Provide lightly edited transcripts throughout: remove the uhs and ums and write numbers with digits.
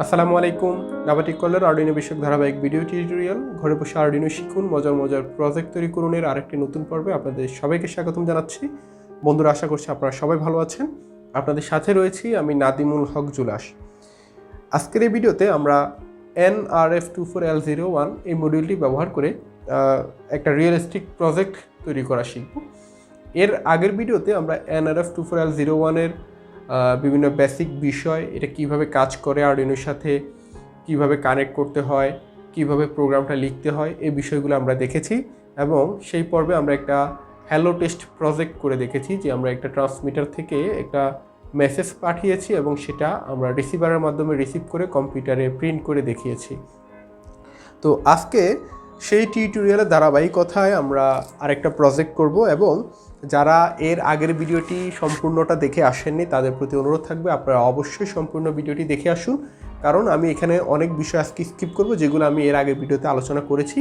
আসসালামু আলাইকুম। নাবা টিকলের আরডুইনো বিষয়ক ধারাবাহিক ভিডিও টিউটোরিয়াল ঘরে বসে আরডুইনো শিখুন, মজার মজার প্রজেক্ট তৈরি করুন এর আরেকটি নতুন পর্বে আপনাদের সবাইকে স্বাগতম জানাচ্ছি। বন্ধুরা, আশা করছি আপনারা সবাই ভালো আছেন। আপনাদের সাথে রয়েছি আমি নাদিমুল হক জুলাস। আজকের এই ভিডিওতে আমরা nRF24L01 এই মডিউলটি ব্যবহার করে একটা রিয়েলিস্টিক প্রজেক্ট তৈরি করা শিখব। এর আগের ভিডিওতে আমরা nRF24L01 এর বিভিন্ন বেসিক বিষয়, এটা কিভাবে কাজ করে, আরডুইনোর সাথে কিভাবে কানেক্ট করতে হয়, কিভাবে প্রোগ্রামটা লিখতে হয়, এই বিষয়গুলো আমরা দেখেছি। এবং সেই পর্বে আমরা একটা হ্যালো টেস্ট প্রজেক্ট করে দেখেছি যে আমরা একটা ট্রান্সমিটার থেকে একটা মেসেজ পাঠিয়েছি এবং সেটা আমরা রিসিভারের মাধ্যমে রিসিভ করে কম্পিউটারে প্রিন্ট করে দেখিয়েছি। তো আজকে সেই টিউটোরিয়ালের ধারাবাহিকতায় আমরা আরেকটা প্রজেক্ট করব এবং যারা এর আগের ভিডিওটি সম্পূর্ণটা দেখে আসেননি তাদের প্রতি অনুরোধ থাকবে আপনারা অবশ্যই সম্পূর্ণ ভিডিওটি দেখে আসুন, কারণ আমি এখানে অনেক বিষয় আজকে স্কিপ করব যেগুলো আমি এর আগের ভিডিওতে আলোচনা করেছি,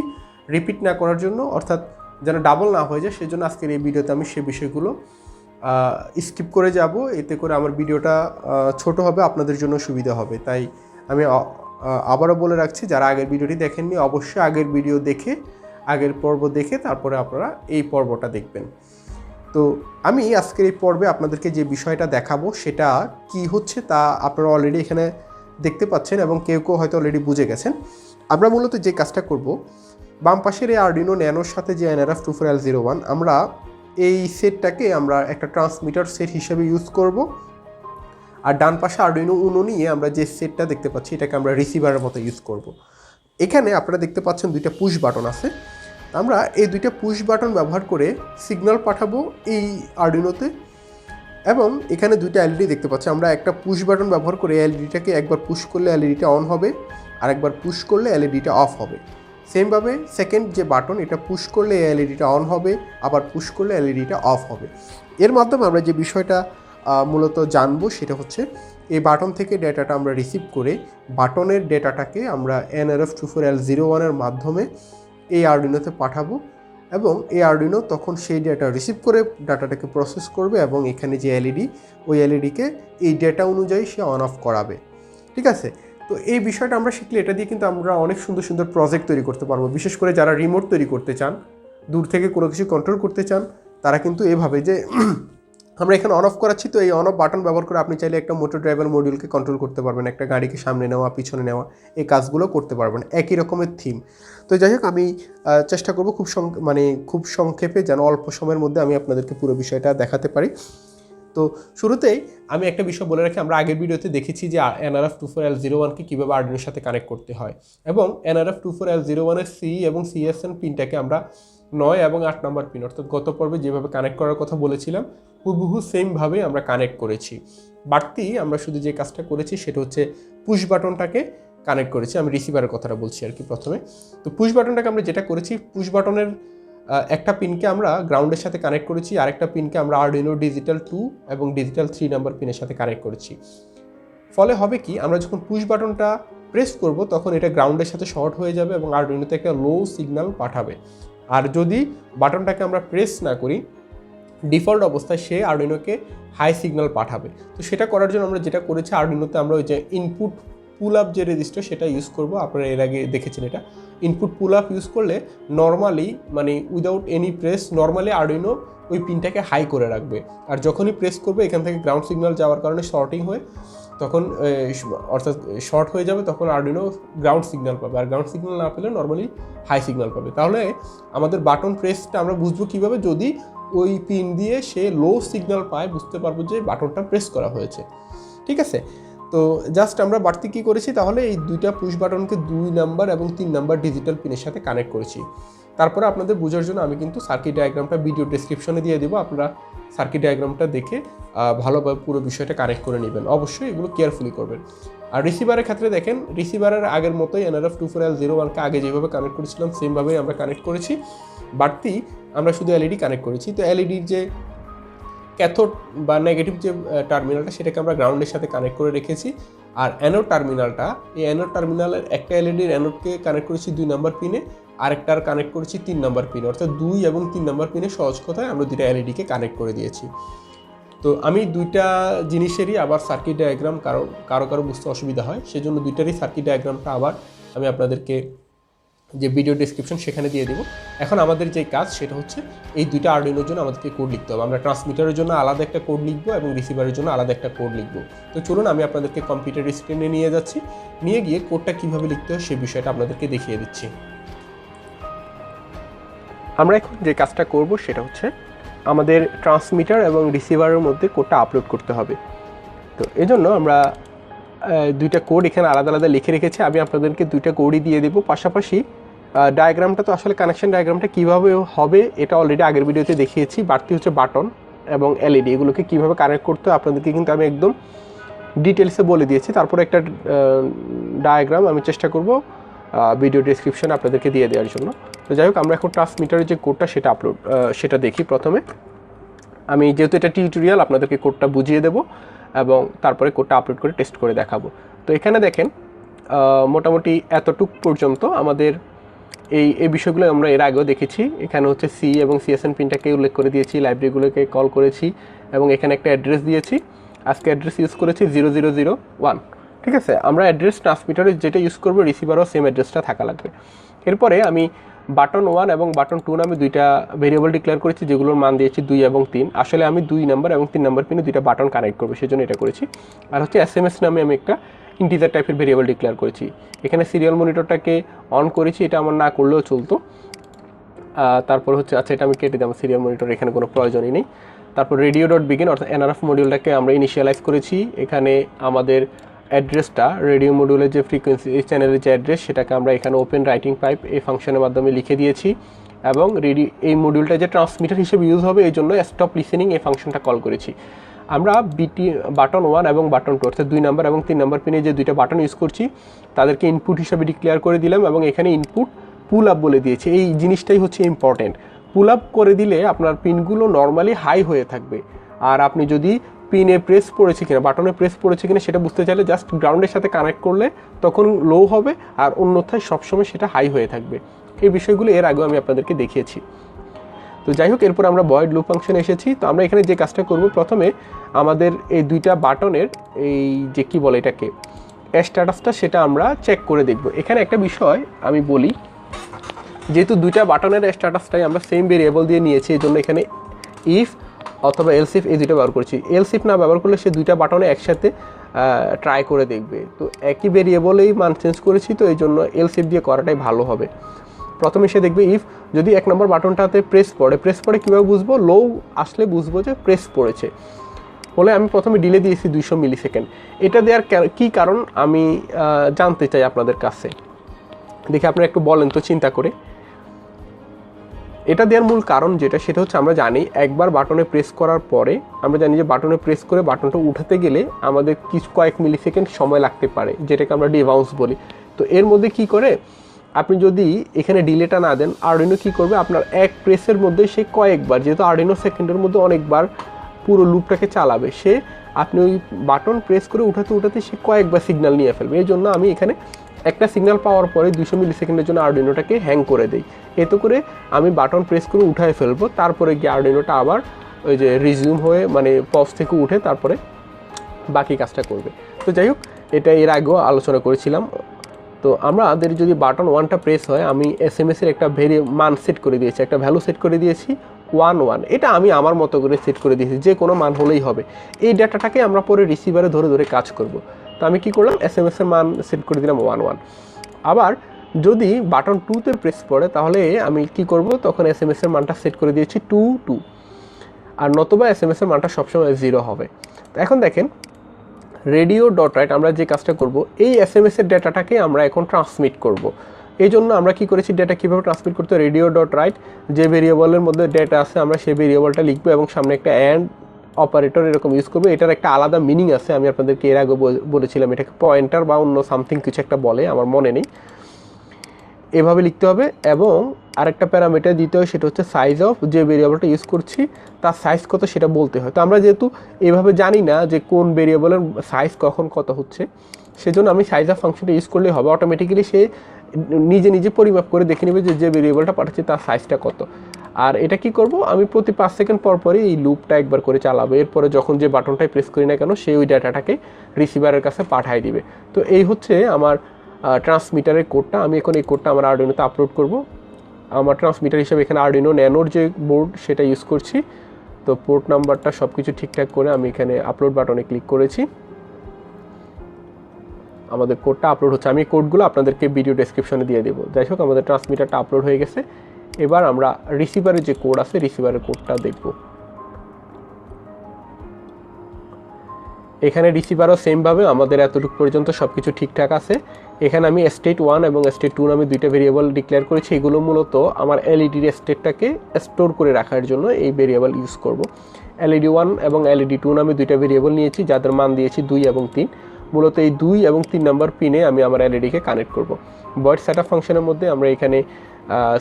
রিপিট না করার জন্য, অর্থাৎ যেন ডাবল না হয়ে যায় সেজন্য আজকের এই ভিডিওতে আমি সেই বিষয়গুলো স্কিপ করে যাব। এতে করে আমার ভিডিওটা ছোট হবে, আপনাদের জন্য সুবিধা হবে। তাই আমি আবারও বলে রাখছি, যারা আগের ভিডিওটি দেখেননি অবশ্যই আগের ভিডিও দেখে, আগের পর্ব দেখে তারপরে আপনারা এই পর্বটা দেখবেন। তো আমি আজকের এই পর্বে আপনাদেরকে যে বিষয়টা দেখাবো সেটা কি হচ্ছে তা আপনারা অলরেডি এখানে দেখতে পাচ্ছেন এবং কেউ কেউ হয়তো অলরেডি বুঝে গেছেন। আমরা মূলত যে কাজটা করব, বাম পাশের এই আরডুইনো ন্যানোর সাথে যে nRF24L01 আমরা এই সেটটাকে আমরা একটা ট্রান্সমিটার সেট হিসেবে ইউজ করব, আর ডান পাশে আরডুইনো উনো নিয়ে আমরা যে সেটটা দেখতে পাচ্ছি এটাকে আমরা রিসিভারের মতো ইউজ করব। এখানে আপনারা দেখতে পাচ্ছেন দুইটা পুশ বাটন আছে। আমরা এই দুইটা পুশ বাটন ব্যবহার করে সিগন্যাল পাঠাবো এই আরডুইনোতে, এবং এখানে দুইটা এলইডি দেখতে পাচ্ছি। আমরা একটা পুশ বাটন ব্যবহার করে এলইডিটাকে একবার পুশ করলে এলইডিটা অন হবে, আর একবার পুশ করলে এলইডিটা অফ হবে। সেমভাবে সেকেন্ড যে বাটন, এটা পুশ করলে এলইডিটা অন হবে, আবার পুশ করলে এলইডিটা অফ হবে। এর মাধ্যমে আমরা যে বিষয়টা মূলত জানবো সেটা হচ্ছে এই বাটন থেকে ডেটাটা আমরা রিসিভ করে বাটনের ডেটাটাকে আমরা nRF24L01 এর মাধ্যমে এই আরডুইনোতে পাঠাবো, এবং এই আরডুইনো তখন সেই ডেটা রিসিভ করে ডাটাটাকে প্রসেস করবে এবং এখানে যে এলইডি, ওই এলইডিকে এই ডেটা অনুযায়ী সে অন অফ করাবে। ঠিক আছে? তো এই বিষয়টা আমরা শিখলে এটা দিয়ে কিন্তু আমরা অনেক সুন্দর সুন্দর প্রজেক্ট তৈরি করতে পারবো। বিশেষ করে যারা রিমোট তৈরি করতে চান, দূর থেকে কোনো কিছু কন্ট্রোল করতে চান, তারা কিন্তু এভাবে যে আমরা এখানে অন অফ করাচ্ছি, তো এই অন অফ বাটন ব্যবহার করে আপনি চাইলে একটা মোটর ড্রাইভার মডিউলকে কন্ট্রোল করতে পারবেন, একটা গাড়িকে সামনে নেওয়া, পিছনে নেওয়া, এই কাজগুলো করতে পারবেন। একই রকমের থিম। তো যাই হোক, আমি চেষ্টা করব খুব সংক্ষেপে যেন অল্প সময়ের মধ্যে আমি আপনাদেরকে পুরো বিষয়টা দেখাতে পারি। তো শুরুতেই আমি একটা বিষয় বলে রাখি, আমরা আগের ভিডিওতে দেখেছি যে nRF24L01কে কীভাবে আরডুইনোর সাথে কানেক্ট করতে হয়, এবং nRF24L01 এর সি এবং সিএসএন পিনটাকে আমরা 9 এবং 8 নম্বর পিন, অর্থাৎ গত পর্বে যেভাবে কানেক্ট করার কথা বলেছিলাম হুবহু সেমভাবে আমরা কানেক্ট করেছি। বাড়তি আমরা শুধু যে কাজটা করেছি সেটা হচ্ছে পুশ বাটনটাকে কানেক্ট করেছি। আমি রিসিভারের কথাটা বলছি আর কি প্রথমে। তো পুশ বাটনটাকে আমরা যেটা করেছি, পুশ বাটনের একটা পিনকে আমরা গ্রাউন্ডের সাথে কানেক্ট করেছি, আরেকটা পিনকে আমরা আরডুইনো ডিজিটাল 2 এবং ডিজিটাল 3 নাম্বার পিনের সাথে কানেক্ট করেছি। ফলে হবে কি, আমরা যখন পুশ বাটনটা প্রেস করব তখন এটা গ্রাউন্ডের সাথে শর্ট হয়ে যাবে এবং আরডুইনোতে একটা লো সিগন্যাল পাঠাবে। আর যদি বাটনটাকে আমরা প্রেস না করি, ডিফল্ট অবস্থায় সে আরডুইনোকে হাই সিগন্যাল পাঠাবে। তো সেটা করার জন্য আমরা যেটা করেছি, আরডুইনোতে আমরা ওই যে ইনপুট পুল আপ যে রেজিস্টার সেটা ইউজ করব। আপনারা এর আগে দেখেছেন এটা। ইনপুট পুল আপ ইউজ করলে normally without any press normally Arduino ওই পিনটাকে হাই করে রাখবে, আর যখনই প্রেস করবে এখান থেকে গ্রাউন্ড সিগন্যাল যাওয়ার কারণে শর্টিং হয়ে তখন অর্থাৎ শর্ট হয়ে যাবে, তখন আরডুইনো গ্রাউন্ড সিগন্যাল পাবে, আর গ্রাউন্ড সিগন্যাল না পেলে নর্মালি হাই সিগন্যাল পাবে। তাহলে আমাদের বাটন প্রেসটা আমরা বুঝবো কীভাবে, যদি ওই পিন দিয়ে সে লো সিগন্যাল পায় বুঝতে পারবো যে বাটনটা প্রেস করা হয়েছে। ঠিক আছে? তো জাস্ট আমরা বাড়তি কী করেছি, তাহলে এই দুইটা পুশ বাটনকে 2 নাম্বার এবং 3 নাম্বার ডিজিটাল পিনের সাথে কানেক্ট করেছি। তারপরে আপনাদের বোঝার জন্য আমি কিন্তু সার্কিট ডায়াগ্রামটা ভিডিও ডেসক্রিপশনে দিয়ে দেবো, আপনারা সার্কিট ডায়াগ্রামটা দেখে ভালোভাবে পুরো বিষয়টা কানেক্ট করে নেবেন। অবশ্যই এগুলো কেয়ারফুলি করবেন। আর রিসিভারের ক্ষেত্রে দেখেন, রিসিভারের আগের মতোই nRF24L01কে আগে যেভাবে কানেক্ট করেছিলাম সেমভাবেই আমরা কানেক্ট করেছি। বাড়তি আমরা শুধু এলইডি কানেক্ট করেছি। তো এলইডির যে ক্যাথোড বা নেগেটিভ যে টার্মিনালটা সেটাকে আমরা গ্রাউন্ডের সাথে কানেক্ট করে রেখেছি, আর অ্যানোড টার্মিনালটা, এই অ্যানোড টার্মিনালের একটা এলইডির অ্যানোডকে কানেক্ট করেছি 2 নাম্বার পিনে, আরেকটার কানেক্ট করেছি 3 নাম্বার পিনে, অর্থাৎ 2 এবং 3 নাম্বার পিনে সহজ কথায় আমরা দুইটা এলইডিকে কানেক্ট করে দিয়েছি। তো আমি দুইটা জিনিসেরই আবার সার্কিট ডায়াগ্রাম কারো বুঝতে অসুবিধা হয়, সেজন্য দুইটারই সার্কিট ডায়াগ্রামটা আবার আমি আপনাদেরকে যে ভিডিও ডেসক্রিপশন সেখানে দিয়ে দেবো। এখন আমাদের যে কাজ সেটা হচ্ছে এই দুইটা আরডুইনোর জন্য আমাদেরকে কোড লিখতে হবে। আমরা ট্রান্সমিটারের জন্য আলাদা একটা কোড লিখবো এবং রিসিভারের জন্য আলাদা একটা কোড লিখবো। তো চলুন আমি আপনাদেরকে কম্পিউটার স্ক্রিনে নিয়ে যাচ্ছি, নিয়ে গিয়ে কোডটা কীভাবে লিখতে হয় সেই বিষয়টা আপনাদেরকে দেখিয়ে দিচ্ছি। আমরা এখন যে কাজটা করব সেটা হচ্ছে আমাদের ট্রান্সমিটার এবং রিসিভারের মধ্যে কোডটা আপলোড করতে হবে। তো এজন্য আমরা দুইটা কোড এখানে আলাদা আলাদা লিখে রেখেছি। আমি আপনাদেরকে দুইটা কোডই দিয়ে দেবো। পাশাপাশি ডায়াগ্রামটা তো আসলে কানেকশন ডায়াগ্রামটা কীভাবে হবে এটা অলরেডি আগের ভিডিওতে দেখিয়েছি। বাড়তি হচ্ছে বাটন এবং এলইডি, এগুলোকে কীভাবে কানেক্ট করতে হয় আপনাদেরকে কিন্তু আমি একদম ডিটেলসে বলে দিয়েছি। তারপরে একটা ডায়াগ্রাম আমি চেষ্টা করব ভিডিও ডেসক্রিপশনে আপনাদেরকে দিয়ে দেওয়ার জন্য। তো যাই হোক, আমরা এখন ট্রান্সমিটারের যে কোডটা সেটা দেখি। প্রথমে আমি যেহেতু এটা টিউটোরিয়াল আপনাদেরকে কোডটা বুঝিয়ে দেবো এবং তারপরে কোডটা আপলোড করে টেস্ট করে দেখাবো। তো এখানে দেখেন মোটামুটি এতটুক পর্যন্ত আমাদের এই বিষয়গুলো আমরা এর আগেও দেখেছি। এখানে হচ্ছে সি এবং সিএসএন পিনটাকে উল্লেখ করে দিয়েছি, লাইব্রেরিগুলোকে কল করেছি এবং এখানে একটা অ্যাড্রেস দিয়েছি। আজকে অ্যাড্রেস ইউজ করেছি 0001। ঠিক আছে, আমরা অ্যাড্রেস ট্রান্সমিটারে যেটা ইউজ করবো রিসিভারও সেম অ্যাড্রেসটা থাকা লাগবে। এরপরে আমি বাটন 1 এবং বাটন 2 নামে দুইটা ভেরিয়েবল ডিক্লেয়ার করেছি, যেগুলোর মান দিয়েছি 2 এবং 3। আসলে আমি 2 নাম্বার এবং 3 নাম্বার পিনে দুইটা বাটন কানেক্ট করবো, সেজন্য এটা করেছি। আর হচ্ছে SMS নামে আমি একটা ইন্টিজার টাইপের ভেরিয়েবল ডিক্লেয়ার করেছি। এখানে সিরিয়াল মনিটরটাকে অন করেছি, এটা আমার না করলেও চলতো। তারপর হচ্ছে আচ্ছা, এটা আমি কেটে দিলাম, সিরিয়াল মনিটর এখানে কোনো প্রয়োজনই নেই। তারপর রেডিও.বিগিন অর্থাৎ nRF মডিউলটাকে আমরা ইনিশিয়ালাইজ করেছি। এখানে আমাদের অ্যাড্রেসটা রেডিও মডিউলের যে ফ্রিকোয়েন্সি চ্যানেলের যে অ্যাড্রেস সেটাকে আমরা এখানে ওপেন রাইটিং পাইপ এই ফাংশনের মাধ্যমে লিখে দিয়েছি এবং এই মডিউলটা যে ট্রান্সমিটার হিসেবে ইউজ হবে এই জন্য স্টপ লিসেনিং এই ফাংশনটা কল করেছি। আমরা বাটন 1 এবং বাটন 2 অর্থাৎ 2 নাম্বার এবং 3 নাম্বার পিনে যে দুইটা বাটন ইউজ করছি তাদেরকে ইনপুট হিসাবে ডিক্লেয়ার করে দিলাম এবং এখানে ইনপুট পুল আপ বলে দিয়েছি। এই জিনিসটাই হচ্ছে ইম্পর্টেন্ট। পুল আপ করে দিলে আপনার পিনগুলো নর্মালি হাই হয়ে থাকবে, আর আপনি যদি পিনে প্রেস পড়েছে কিনা, বাটনে প্রেস পড়েছে কিনা সেটা বুঝতে চাইলে জাস্ট গ্রাউন্ডের সাথে কানেক্ট করলে তখন লো হবে, আর অন্যথায় সবসময় সেটা হাই হয়ে থাকবে। এই বিষয়গুলো এর আগেও আমি আপনাদেরকে দেখিয়েছি। তো যাই হোক, এরপর আমরা ভয়েড লুপ ফাংশনে এসেছি। তো আমরা এখানে যে কাজটা করব, প্রথমে আমাদের এই দুইটা বাটনের এই যে কি বলে এটাকে স্ট্যাটাসটা সেটা আমরা চেক করে দেখব। এখানে একটা বিষয় আমি বলি, যেহেতু দুইটা বাটনের স্ট্যাটাসটাই আমরা সেম ভেরিয়েবল দিয়ে নিয়েছি, এই জন্য এখানে ইফ অথবা এলসিফ এই দুইটা ব্যবহার করেছি। এলসিফ না ব্যবহার করলে সে দুইটা বাটনে একসাথে ট্রাই করে দেখবে। তো একই ভেরিয়েবলেই মান চেঞ্জ করেছি, তো এই জন্য এলসিফ দিয়ে করাটাই ভালো হবে। প্রথমে সে দেখবে ইফ যদি 1 নম্বর বাটনটাতে প্রেস পড়ে কীভাবে বুঝবো, লো আসলে বুঝবো যে প্রেস পড়েছে। বলে আমি প্রথমে ডিলে দিয়েছি 200 মিলিসেকেন্ড। এটা দেওয়ার কী কারণ আমি জানতে চাই আপনাদের কাছে, দেখে আপনারা একটু বলেন তো চিন্তা করে। এটা দেওয়ার মূল কারণ যেটা সেটা হচ্ছে আমরা জানি একবার বাটনে প্রেস করার পরে আমরা জানি যে বাটনে প্রেস করে বাটনটা উঠাতে গেলে আমাদের কয়েক মিলিসেকেন্ড সময় লাগতে পারে, যেটাকে আমরা ডিবাউন্স বলি। তো এর মধ্যে কি করে, আপনি যদি এখানে ডিলেটা না দেন, আরডুইনো কী করবে, আপনার এক প্রেসের মধ্যে সে কয়েকবার, যেহেতু আরডুইনো সেকেন্ডের মধ্যে অনেকবার পুরো লুপটাকে চালাবে, সে আপনি ওই বাটন প্রেস করে উঠাতে সে কয়েকবার সিগন্যাল নিয়ে ফেলবে। এই জন্য আমি এখানে একটা সিগন্যাল পাওয়ার পরে 200 মিলিসেকেন্ডের জন্য আরডুইনোটাকে হ্যাং করে দেই। এতে করে আমি বাটন প্রেস করে উঠায় ফেলবো, তারপরে গিয়ে আরডুইনোটা আবার ওই যে রিজিউম হয়ে মানে পজ থেকে উঠে তারপরে বাকি কাজটা করবে। তো যাই হোক, এটা এর আগেও আলোচনা করেছিলাম। তো আমাদের যদি বাটন 1টা প্রেস হয়, আমি SMS-এর একটা মান সেট করে দিয়েছি, একটা ভ্যালু সেট করে দিয়েছি 11। এটা আমি আমার মতো করে সেট করে দিয়েছি, যে কোনো মান হলেই হবে। এই ডাটাটাকে আমরা পরে রিসিভারে ধরে কাজ করব। তো আমি কি করলাম, SMS-এর মান সেট করে দিলাম 11। আবার যদি বাটন 2তে প্রেস পড়ে তাহলে আমি কি করব, তখন SMS-এর মানটা সেট করে দিয়েছি 22, আর নতুবা SMS-এর মানটা সবসময় 0 হবে। তো এখন দেখেন রেডিও.রাইট আমরা যে কাজটা করব, এই SMS-এর ডেটাটাকে আমরা এখন ট্রান্সমিট করব। এই জন্য আমরা কি করেছি, ডেটা কীভাবে ট্রান্সমিট করতে, রেডিও.রাইট যে ভেরিয়েবলের মধ্যে ডেটা আছে আমরা সেই ভেরিয়েবলটা লিখবো এবং সামনে একটা অ্যান্ড অপারেটর এরকম ইউজ করবো। এটার একটা আলাদা মিনিং আছে, আমি আপনাদেরকে এর আগে বলেছিলাম, এটাকে পয়েন্টার বা অন্য সামথিং কিছু একটা বলে, আমার মনে নেই। এভাবে লিখতে হবে এবং আরেকটা প্যারামিটার দিতে হয়, সেটা হচ্ছে সাইজ অফ, যে ভেরিয়েবলটা ইউজ করছি তার সাইজ কত সেটা বলতে হয়। তো আমরা যেহেতু এভাবে জানি না যে কোন ভেরিয়েবলের সাইজ কখন কত হচ্ছে, সেজন্য আমি সাইজ অফ ফাংশনটা ইউজ করলেই হবে। অটোমেটিক্যালি সে নিজে পরিমাপ করে দেখে নেবে যে ভেরিয়েবলটা পাঠাচ্ছে তার সাইজটা কত। আর এটা কি করব, আমি প্রতি 5 সেকেন্ড পর পরই এই লুপটা একবার করে চালাবো। এরপরে যখন যে বাটনটাই প্রেস করি না কেন সে ওই ডাটাটাকে রিসিভারের কাছে পাঠিয়ে দিবে। তো এই হচ্ছে আমার ট্রান্সমিটারের কোডটা। আমি এখন এই কোডটা আমার আরডুইনোতে আপলোড করব। আমার ট্রান্সমিটার হিসেবে এখানে আরডুইনো ন্যানোর যে বোর্ড সেটা ইউজ করছি। তো পোর্ট নাম্বারটা সব কিছু ঠিকঠাক করে আমি এখানে আপলোড বাটনে ক্লিক করেছি। আমাদের কোডটা আপলোড হচ্ছে। আমি কোডগুলো আপনাদেরকে ভিডিও ডেসক্রিপশনে দিয়ে দেবো। যাই হোক, আমাদের ট্রান্সমিটারটা আপলোড হয়ে গেছে। এবার আমরা রিসিভারের যে কোড আছে রিসিভারের কোডটা দেখব। এখানে রিসিভারও সেমভাবে আমাদের এতটুকু পর্যন্ত সব কিছু ঠিকঠাক আছে। এখানে আমি স্টেট 1 এবং স্টেট 2 নামে দুইটা ভেরিয়েবল ডিক্লেয়ার করেছি। এগুলো মূলত আমার এলইডির স্টেটটাকে স্টোর করে রাখার জন্য এই ভেরিয়েবল ইউজ করব। এলইডি 1 এবং এলইডি 2 নামে দুইটা ভেরিয়েবল নিয়েছি, যাদের মান দিয়েছি 2 এবং 3। মূলত এই 2 এবং 3 নাম্বার পিনে আমি আমার এলইডিকে কানেক্ট করব। ভয়েড সেটআপ ফাংশনের মধ্যে আমরা এখানে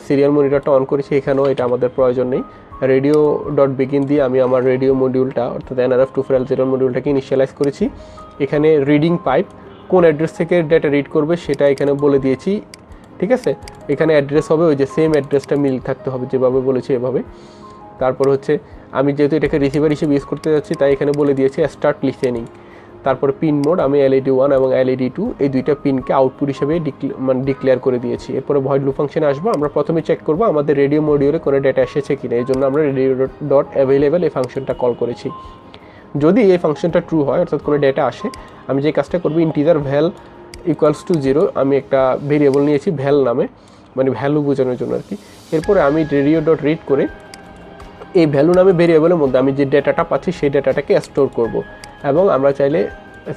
সিরিয়াল মনিটরটা অন করেছি, এখানেও এটা আমাদের প্রয়োজন নেই। রেডিও ডট বিগিন দিয়ে আমি আমার রেডিও মডিউলটা অর্থাৎ nRF24L01 মডিউলটাকে ইনিশিয়ালাইজ করেছি। এখানে রিডিং পাইপ কোন অ্যাড্রেস থেকে ডেটা রিড করবে সেটা এখানে বলে দিয়েছি, ঠিক আছে। এখানে অ্যাড্রেস হবে ওই যে সেম অ্যাড্রেসটা মিল থাকতে হবে যেভাবে বলেছি এভাবে। তারপর হচ্ছে আমি যেহেতু এটাকে রিসিভার হিসেবে ইউজ করতে যাচ্ছি তাই এখানে বলে দিয়েছি স্টার্ট লিসেনিং। তারপর পিন মোড আমি এলইডি 1 এবং এলইডি 2 এই দুইটা পিনকে আউটপুট হিসেবে ডিক্লেয়ার করে দিয়েছি। এরপরে ভয়েড লুপ ফাংশনে আসবো। আমরা প্রথমে চেক করব আমাদের রেডিও মডিউলে কোনো ডেটা এসেছে কিনা। এই জন্য আমরা রেডিও ডট অ্যাভেলেবেল এই ফাংশনটা কল করেছি। যদি এই ফাংশনটা ট্রু হয় অর্থাৎ কোনো ডেটা আসে, আমি যে কাজটা করবো ইন্টিজার ভ্যাল ইকুয়ালস টু 0 আমি একটা ভেরিয়েবল নিয়েছি ভ্যাল নামে, মানে ভ্যালু বোঝানোর জন্য আর কি। এরপরে আমি রেডিও ডট রিড করে এই ভ্যালু নামে ভেরিয়েবলের মধ্যে আমি যে ডেটাটা পাচ্ছি সেই ডেটাটাকে স্টোর করব। এবং আমরা চাইলে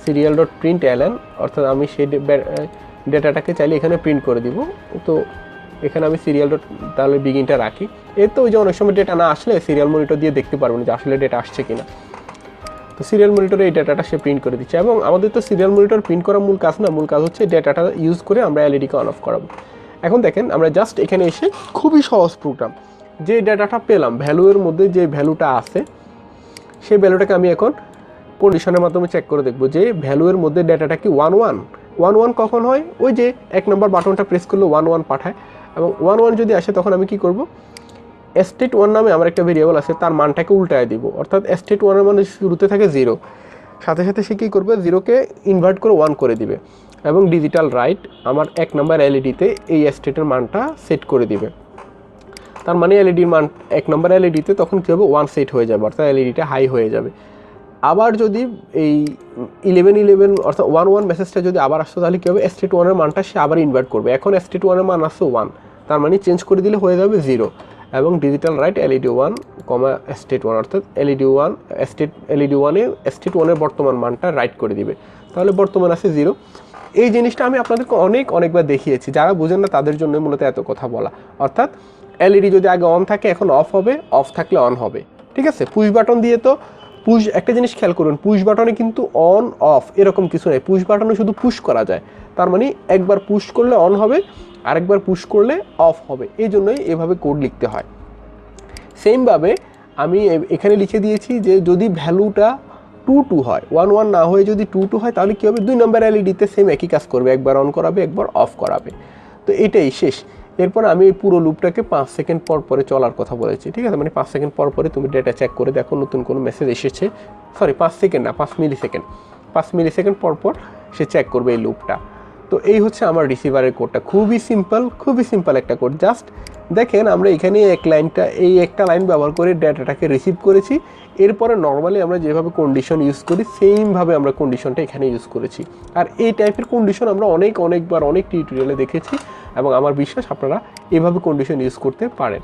সিরিয়াল ডট প্রিন্ট এলএন অর্থাৎ আমি সেই ডেটাটাকে চাইলে এখানে প্রিন্ট করে দিব। তো এখানে আমি সিরিয়াল ডট তাহলে বিগিনটা রাখি। এর তো ওই যে অনেক সময় ডেটা না আসলে সিরিয়াল মনিটর দিয়ে দেখতে পারবেন যে আসলে ডেটা আসছে কিনা। তো সিরিয়াল মনিটরে এই ডেটাটা সে প্রিন্ট করে দিচ্ছে। এবং আমাদের তো সিরিয়াল মনিটর প্রিন্ট করা মূল কাজ না, মূল কাজ হচ্ছে ডেটাটা ইউজ করে আমরা এলইডিকে অন অফ করাবো। এখন দেখেন আমরা জাস্ট এখানে এসে খুবই সহজ প্রোগ্রাম, যে ডেটাটা পেলাম ভ্যালুয়ের মধ্যে যে ভ্যালুটা আছে সেই ভ্যালুটাকে আমি এখন কন্ডিশনের মাধ্যমে চেক করে দেখব যে ভ্যালুয়ের মধ্যে ডেটাটা কি 11 কখন হয়, ওই যে 1 নম্বর বাটনটা প্রেস করলে 11 পাঠায়। এবং 11 যদি আসে তখন আমি কি করব, স্টেট 1 নামে আমার একটা ভেরিয়েবল আছে তার মানটাকে উল্টায় দিব। অর্থাৎ স্টেট 1 এর মানে শুরুতে থাকে 0, সাথে সাথে সে কী করবে 0কে ইনভার্ট করে 1 করে দিবে এবং ডিজিটাল রাইট আমার 1 নম্বর এলইডিতে এই স্টেটের মানটা সেট করে দিবে। তার মানে এলইডির মান 1 নম্বর এলইডিতে তখন কী হবে 1 সেট হয়ে যাবে, অর্থাৎ এলইডিটা হাই হয়ে যাবে। আবার যদি এই 11 অর্থাৎ 11 মেসেজটা যদি আবার আসতো তাহলে কী হবে, স্টেট 1 এর মানটা সে আবার ইনভার্ট করবে। এখন স্টেট 1 এর মান আসছে 1, তার মানে চেঞ্জ করে দিলে হয়ে যাবে 0 এবং ডিজিটাল রাইট এলইডি 1, স্টেট 1 অর্থাৎ এলইডি 1 এলইডি 1 এর স্টেট 1 এর বর্তমান মানটা রাইট করে দিবে। তাহলে বর্তমান আছে 0। এই জিনিসটা আমি আপনাদেরকে অনেকবার দেখিয়েছি, যারা বুঝেন না তাদের জন্য মূলত এত কথা বলা। অর্থাৎ এলইডি যদি আগে অন থাকে এখন অফ হবে, অফ থাকলে অন হবে, ঠিক আছে। পুশ বাটন দিয়ে তো একটা জিনিস খেয়াল করুন, পুশ বাটনে কিন্তু অন অফ এরকম কিছু নেই, পুশ বাটনে শুধু পুশ করা যায়। তার মানে একবার পুশ করলে অন হবে, আরেকবার পুশ করলে অফ হবে। এই জন্যই এভাবে কোড লিখতে হয়। সেমভাবে আমি এখানে লিখে দিয়েছি যে যদি ভ্যালুটা 2 হয়, 11 না হয়ে যদি 2 হয় তাহলে কী হবে, 2 নম্বর এলইডিতে সেম একই কাজ করবে, একবার অন করাবে একবার অফ করাবে। তো এটাই শেষ। এরপর আমি এই পুরো লুপটাকে 5 সেকেন্ড পর পরে চলার কথা বলেছি, ঠিক আছে। মানে 5 সেকেন্ড পর পরে তুমি ডেটা চেক করে দেখো নতুন কোনো মেসেজ এসেছে। সরি 5 সেকেন্ড না, 5 মিলিসেকেন্ড পর পর সে চেক করবে এই লুপটা। তো এই হচ্ছে আমার রিসিভারের কোডটা, খুবই সিম্পল একটা কোড। জাস্ট দেখেন আমরা এখানে একটা লাইন ব্যবহার করে ডেটাটাকে রিসিভ করেছি। এরপরে নর্মালি আমরা যেভাবে কন্ডিশন ইউজ করি সেমভাবে আমরা কন্ডিশনটা এখানে ইউজ করেছি। আর এই টাইপের কন্ডিশন আমরা অনেকবার অনেক টিউটোরিয়ালে দেখেছি এবং আমার বিশ্বাস আপনারা এভাবে কন্ডিশন ইউজ করতে পারেন।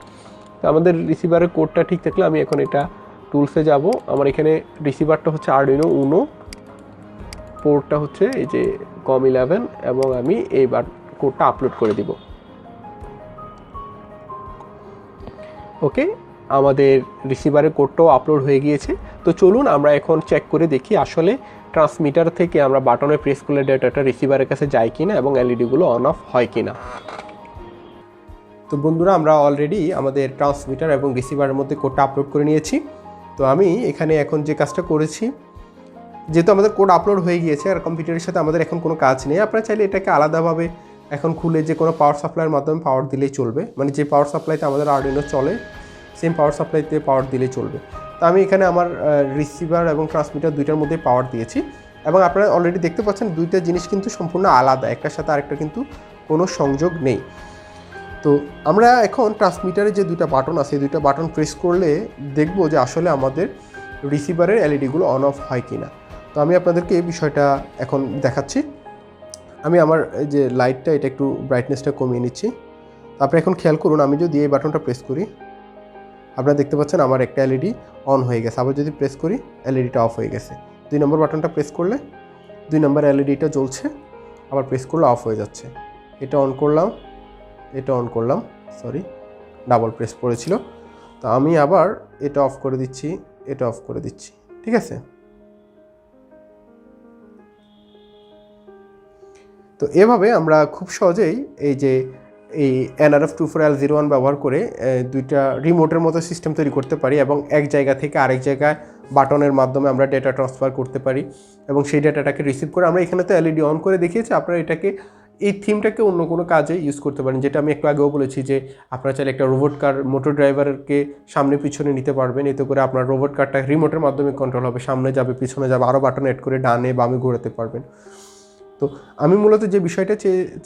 তো আমাদের রিসিভারের কোডটা ঠিক থাকলে আমি এখন এটা টুলসে যাব। আমার এখানে রিসিভারটা হচ্ছে আরডুইনো উনো, পোর্টটা হচ্ছে এই যে COM11 এবং আমি এইবার কোডটা আপলোড করে দিব। ওকে, আমাদের রিসিভারের কোডটাও আপলোড হয়ে গিয়েছে। তো চলুন আমরা এখন চেক করে দেখি আসলে ট্রান্সমিটার থেকে আমরা বাটনে প্রেস করলে ডেটাটা রিসিভারের কাছে যায় কিনা এবং এলইডিগুলো অন অফ হয় কিনা। তো বন্ধুরা আমরা অলরেডি আমাদের ট্রান্সমিটার এবং রিসিভারের মধ্যে কোডটা আপলোড করে নিয়েছি। তো আমি এখানে এখন যে কাজটা করেছি, যেহেতু আমাদের কোড আপলোড হয়ে গিয়েছে আর কম্পিউটারের সাথে আমাদের এখন কোনো কাজ নেই, আপনারা চাইলে এটাকে আলাদাভাবে এখন খুলে যে কোনো পাওয়ার সাপ্লাইয়ের মাধ্যমে পাওয়ার দিলেই চলবে। মানে যে পাওয়ার সাপ্লাইতে আমাদের আরডুইনো চলে সেম পাওয়ার সাপ্লাইতে পাওয়ার দিলে চলবে। তো আমি এখানে আমার রিসিভার এবং ট্রান্সমিটার দুইটার মধ্যে পাওয়ার দিয়েছি এবং আপনারা অলরেডি দেখতে পাচ্ছেন দুইটা জিনিস কিন্তু সম্পূর্ণ আলাদা, একটার সাথে আরেকটা কিন্তু কোনো সংযোগ নেই। তো আমরা এখন ট্রান্সমিটারে যে দুইটা বাটন আছে, দুইটা বাটন প্রেস করলে দেখব যে আসলে আমাদের রিসিভারের এলইডিগুলো অন অফ হয় কি না। তো আমি আপনাদেরকে এই বিষয়টা এখন দেখাচ্ছি। আমি আমার যে লাইটটা এটা একটু ব্রাইটনেসটা কমিয়ে নিচ্ছি। তারপরে এখন খেয়াল করুন, আমি যদি এই বাটনটা প্রেস করি আপনারা দেখতে পাচ্ছেন আমার একটা এলইডি অন হয়ে গেছে। আবার যদি প্রেস করি এলইডিটা অফ হয়ে গেছে। 2 নম্বর বাটনটা প্রেস করলে 2 নম্বর এলইডিটা জ্বলছে, আবার প্রেস করলে অফ হয়ে যাচ্ছে। এটা অন করলাম, এটা অন করলাম, সরি ডাবল প্রেস পড়েছিল। তো আমি আবার এটা অফ করে দিচ্ছি, এটা অফ করে দিচ্ছি, ঠিক আছে। তো এভাবে আমরা খুব সহজেই এই nRF24L01 ব্যবহার করে দুইটা রিমোটের মতো সিস্টেম তৈরি করতে পারি এবং এক জায়গা থেকে আরেক জায়গায় বাটনের মাধ্যমে আমরা ডেটা ট্রান্সফার করতে পারি এবং সেই ডেটাটাকে রিসিভ করে আমরা এখানে তো এলইডি অন করে দেখিয়েছি, আপনারা এটাকে এই থিমটাকে অন্য কোনো কাজে ইউজ করতে পারেন। যেটা আমি একটু আগেও বলেছি যে আপনারা চাইলে একটা রোবট কার মোটর ড্রাইভারকে সামনে পিছনে নিতে পারবেন, এতে করে আপনার রোবট কারটা রিমোটের মাধ্যমে কন্ট্রোল হবে, সামনে যাবে পিছনে যাবে, আরও বাটন অ্যাড করে ডানে বামে ঘোরাতে পারবেন। তো আমি মূলত যে বিষয়টা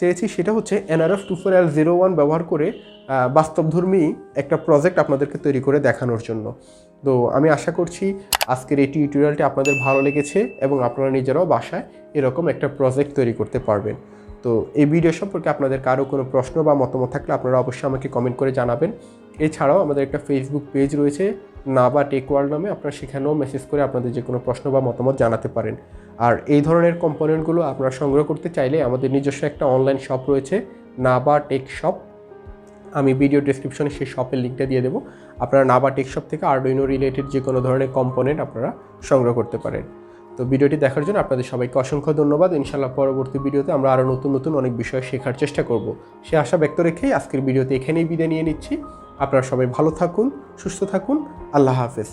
চেয়েছি সেটা হচ্ছে nRF24L01 ব্যবহার করে বাস্তবধর্মী একটা প্রজেক্ট আপনাদেরকে তৈরি করে দেখানোর জন্য। তো আমি আশা করছি আজকের এই টিউটোরিয়ালটি আপনাদের ভালো লেগেছে এবং আপনারা নিজেরাও বাসায় এরকম একটা প্রজেক্ট তৈরি করতে পারবেন। তো এই ভিডিও সম্পর্কে আপনাদের কারো কোনো প্রশ্ন বা মতামত থাকলে আপনারা অবশ্যই আমাকে কমেন্ট করে জানাবেন। এছাড়াও আমাদের একটা ফেসবুক পেজ রয়েছে নাবা টেক ওয়ার্ল্ড নামে, আপনারা সেখানেও মেসেজ করে আপনাদের যে কোনো প্রশ্ন বা মতামত জানাতে পারেন। আর এই ধরনের কম্পোনেন্টগুলো আপনারা সংগ্রহ করতে চাইলে আমাদের নিজস্ব একটা অনলাইন শপ রয়েছে নাবা টেক শপ, আমি ভিডিও ডেসক্রিপশনে সেই শপের লিঙ্কটা দিয়ে দেবো। আপনারা নাবা টেক শপ থেকে আরডুইনো রিলেটেড যে কোনো ধরনের কম্পোনেন্ট আপনারা সংগ্রহ করতে পারেন। তো ভিডিওটি দেখার জন্য আপনাদের সবাইকে অসংখ্য ধন্যবাদ। ইনশাআল্লাহ পরবর্তী ভিডিওতে আমরা আরও নতুন নতুন অনেক বিষয় শেখার চেষ্টা করব, সে আশা ব্যক্ত রেখেই আজকের ভিডিওতে এখানেই বিদায় নিয়ে নিচ্ছি। আপনারা সবাই ভালো থাকুন, সুস্থ থাকুন, আল্লাহ হাফেজ।